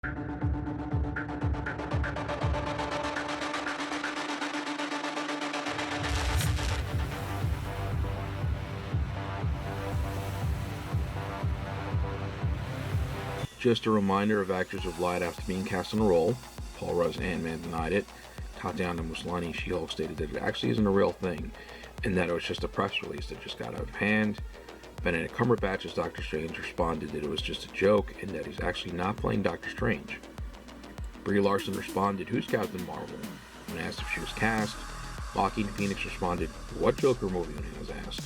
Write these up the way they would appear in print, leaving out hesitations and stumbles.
Just a reminder of actors who've lied after being cast in a role. Paul Rudd's Ant-Man denied it. Tatiana Maslany, She-Hulk, stated that it actually isn't a real thing, and that it was just a press release that just got out of hand. Benedict Cumberbatch as Doctor Strange responded that it was just a joke, and that he's actually not playing Doctor Strange. Brie Larson responded, "Who's Captain Marvel?" when asked if she was cast. Joaquin Phoenix responded, "What Joker movie?" when he was asked.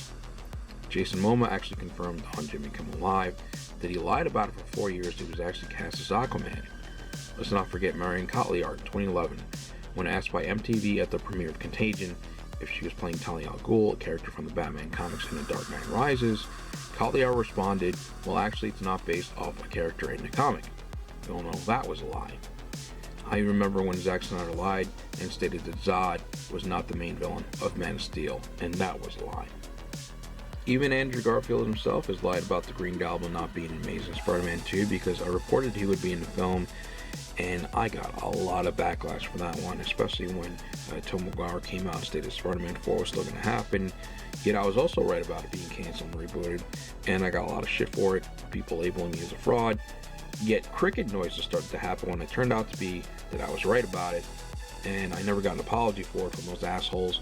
Jason Momoa actually confirmed on Jimmy Kimmel Live that he lied about it for 4 years. He was actually cast as Aquaman. Let's not forget Marion Cotillard in 2011, when asked by MTV at the premiere of Contagion if she was playing Talia al Ghul, a character from the Batman comics in The Dark Knight Rises. Cotillard responded, "Well, actually, it's not based off a character in the comic." We all know that was a lie. I remember when Zack Snyder lied and stated that Zod was not the main villain of Man of Steel, and that was a lie. Even Andrew Garfield himself has lied about the Green Goblin not being in Amazing Spider-Man 2 because I reported he would be in the film, and I got a lot of backlash for that one, especially when Tom McGuire came out and stated Spider-Man 4 was still going to happen. Yet I was also right about it being canceled and rebooted, and I got a lot of shit for it, people labeling me as a fraud. Yet cricket noises started to happen when it turned out to be that I was right about it, and I never got an apology for it from those assholes.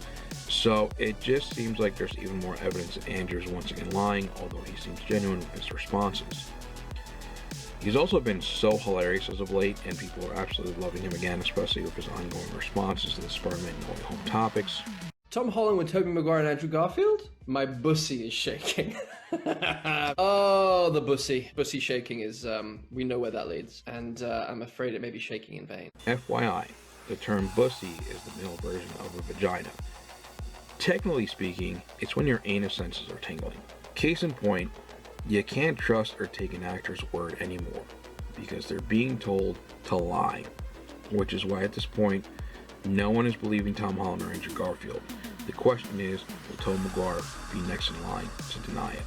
So it just seems like there's even more evidence that Andrew's once again lying, although he seems genuine with his responses. He's also been so hilarious as of late, and people are absolutely loving him again, especially with his ongoing responses to the Spider-Man No Way Home topics. Tom Holland with Tobey Maguire and Andrew Garfield? My bussy is shaking. Oh, the bussy. Bussy shaking is, we know where that leads, and I'm afraid it may be shaking in vain. FYI, the term bussy is the male version of a vagina. Technically speaking, it's when your anus senses are tingling. Case in point, you can't trust or take an actor's word anymore because they're being told to lie, which is why at this point, no one is believing Tom Holland or Andrew Garfield. The question is, will Tobey Maguire be next in line to deny it?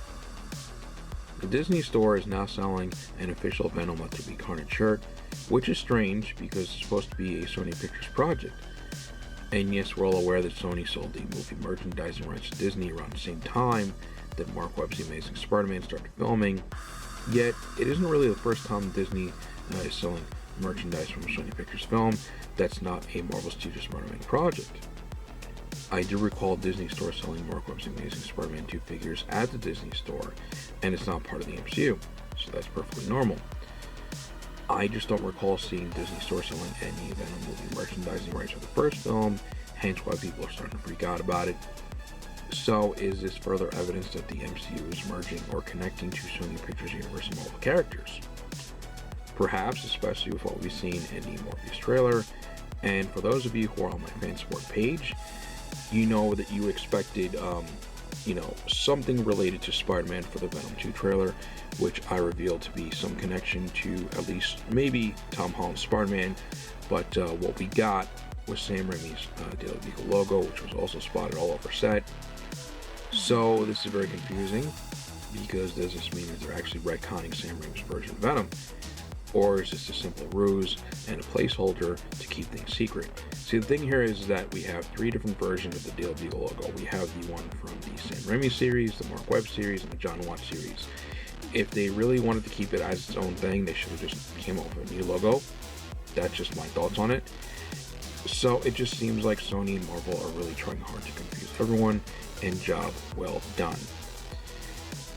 The Disney Store is now selling an official Venom Let There Be Carnage shirt, which is strange because it's supposed to be a Sony Pictures project. And yes, we're all aware that Sony sold the movie merchandising rights to Disney around the same time that Mark Webb's The Amazing Spider-Man started filming. Yet, it isn't really the first time Disney is selling merchandise from a Sony Pictures film that's not a Marvel Studios Spider-Man project. I do recall Disney Store selling Mark Webb's Amazing Spider-Man 2 figures at the Disney Store, and it's not part of the MCU, so that's perfectly normal. I just don't recall seeing Disney Store selling any Venom movie merchandising rights for the first film, hence why people are starting to freak out about it. So is this further evidence that the MCU is merging or connecting to Sony Pictures Universe and Marvel characters? Perhaps, especially with what we've seen in the Morbius trailer. And for those of you who are on my fan support page, you know that you expected, something related to Spider-Man for the Venom 2 trailer, which I revealed to be some connection to at least maybe Tom Holland's Spider-Man. But what we got was Sam Raimi's Daily Beagle logo, which was also spotted all over set. So this is very confusing, because does this mean that they're actually retconning Sam Raimi's version of Venom? Or is this a simple ruse and a placeholder to keep things secret? See, the thing here is that we have 3 different versions of the Daily Beagle logo. We have the one from the Sam Raimi series, the Mark Webb series, and the John Watts series. If they really wanted to keep it as its own thing, they should have just came up with a new logo. That's just my thoughts on it. So it just seems like Sony and Marvel are really trying hard to confuse everyone, and job well done.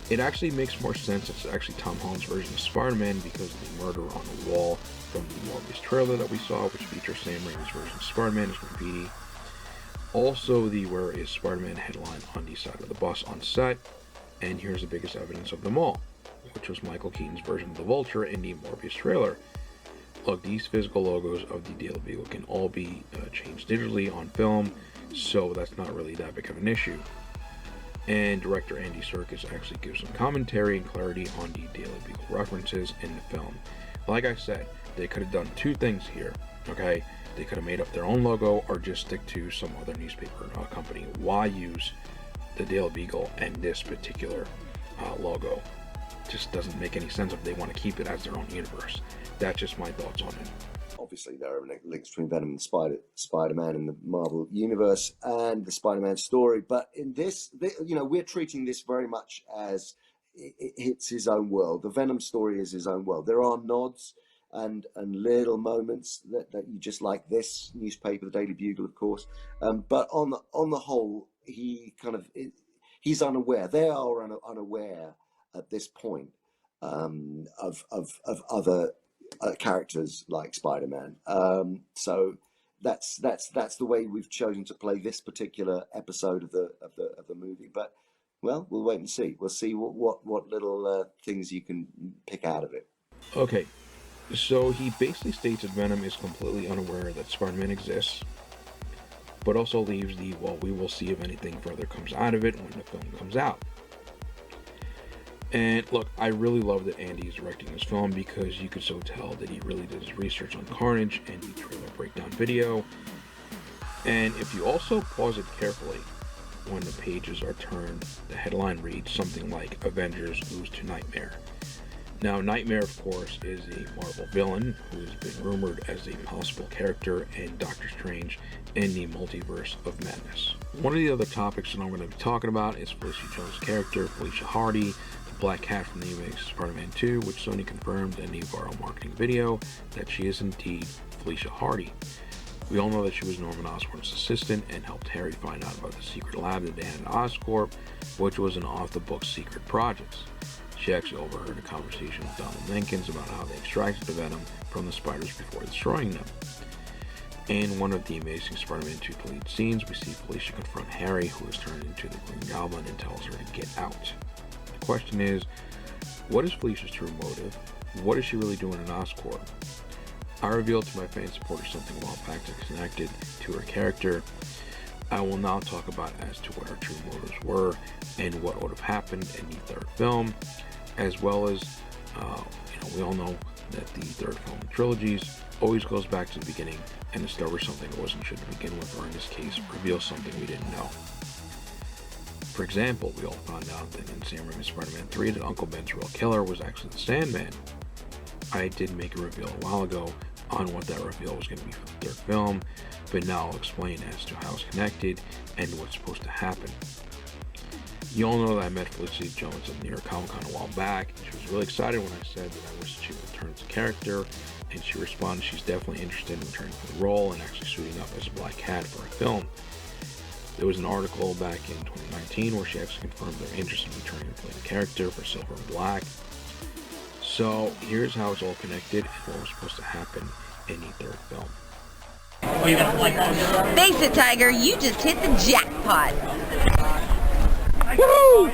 It actually makes more sense it's actually Tom Holland's version of Spider-Man because of the murder on the wall from the Morbius trailer that we saw, which features Sam Raimi's version of Spider-Man as graffiti. Also, the "Where is Spider-Man" headline on the side of the bus on set. And here's the biggest evidence of them all, which was Michael Keaton's version of the Vulture in the Morbius trailer. Look, these physical logos of the Daily Beagle can all be changed digitally on film, so that's not really that big of an issue. And director Andy Serkis actually gives some commentary and clarity on the Daily Beagle references in the film. Like I said, they could have done 2 things here, okay? They could have made up their own logo or just stick to some other newspaper company. Why use the Daily Beagle and this particular logo? just doesn't make any sense if they want to keep it as their own universe. That's just my thoughts on it. Obviously, there are links between Venom and Spider-Man in the Marvel universe and the Spider-Man story. But in this, we're treating this very much as it's his own world. The Venom story is his own world. There are nods and little moments that you just, like this newspaper, the Daily Bugle, of course. But on the whole, he's unaware. They are unaware at this point of other characters like Spider-Man. So that's the way we've chosen to play this particular episode of the movie. But well, we'll wait and see. We'll see what little things you can pick out of it. Okay, so he basically states that Venom is completely unaware that Spider-Man exists, but also leaves we will see if anything further comes out of it when the film comes out. And look, I really love that Andy is directing this film, because you could so tell that he really did his research on Carnage and the trailer breakdown video. And if you also pause it carefully, when the pages are turned, the headline reads something like Avengers Lose to Nightmare. Now, Nightmare, of course, is a Marvel villain who has been rumored as a possible character in Doctor Strange in the Multiverse of Madness. One of the other topics that I'm going to be talking about is Felicity Jones' character, Felicia Hardy, the Black Cat from the Amazing Spider-Man 2, which Sony confirmed in a viral marketing video that she is indeed Felicia Hardy. We all know that she was Norman Osborn's assistant and helped Harry find out about the secret lab that they had at Oscorp, which was an off-the-books secret project. She actually overheard a conversation with Donald Menkins about how they extracted the venom from the spiders before destroying them. In one of the Amazing Spider-Man 2 deleted scenes, we see Felicia confront Harry, who is turned into the Green Goblin, and tells her to get out. The question is, what is Felicia's true motive? What is she really doing in Oscorp? I revealed to my fan supporters something a while back that connected to her character. I will now talk about as to what her true motives were and what would have happened in the third film, as well as, we all know that the third film in trilogies always goes back to the beginning and discovers something it wasn't should to begin with, or in this case, reveals something we didn't know. For example, we all found out that in Sam Raimi's Spider-Man 3 that Uncle Ben's real killer was actually the Sandman. I did make a reveal a while ago on what that reveal was going to be for the third film, but now I'll explain as to how it's connected and what's supposed to happen. You all know that I met Felicity Jones at New York Comic Con a while back, and she was really excited when I said that I wished she would return as a character, and she responded she's definitely interested in returning for the role and actually suiting up as a Black Cat for a film. There was an article back in 2019 where she actually confirmed their interest in returning to play the character for Silver and Black. So here's how it's all connected and what was supposed to happen in the third film. Face it, Tiger, you just hit the jackpot. Woo!